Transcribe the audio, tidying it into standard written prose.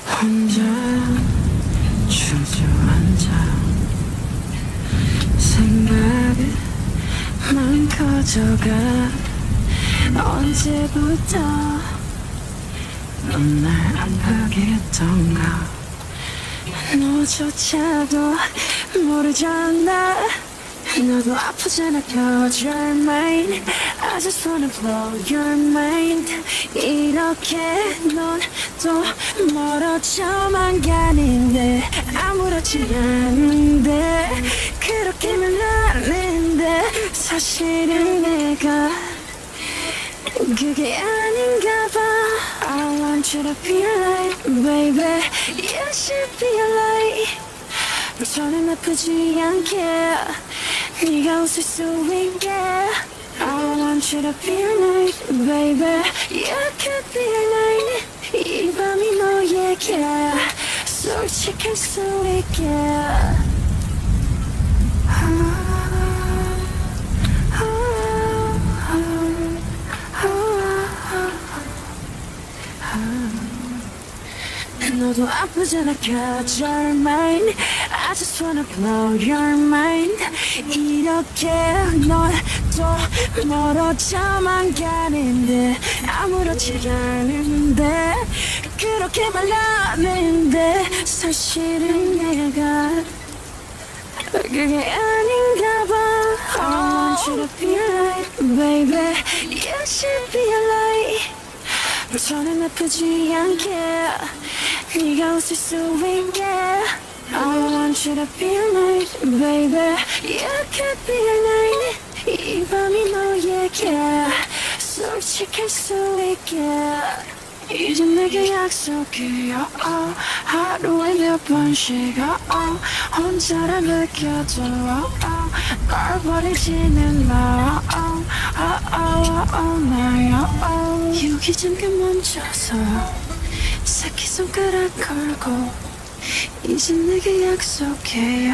혼자 주저앉아 생각만 커져가 언제부터 넌 날 아프겠던가 너조차도 모르잖아 너도 아프잖아 cause you're mine I just wanna blow your mind 이렇게 넌 또 멀어져만 가는데 아무렇지 않은데 그렇게 말하는데 사실은 내가 그게 아닌가 봐 I want you to be like baby You should be like 저는 아프지 않게 네가 웃을 수 있게 I want you to be like baby You could be like 이 밤이 너에게 솔직할 수 있게 너도 아프잖아 cause you're mine I just wanna blow your mind 이렇게 넌 또 멀어져만 가는데 아무렇지 않은데 그렇게 말하는데 사실은 내가 그게 아닌가 봐 I want you to be like baby You should be like 저는 아프지 않게 네가 웃을 수 있게 I want you to be like baby You could be like 이 밤이 너에게 솔직할 수 있게 이제 내게 약속해 하루에 몇 번씩 혼자라 느껴도 널 버리지는 마 여기 잠깐 멈춰서 새끼손가락 걸고 이제 내게 약속해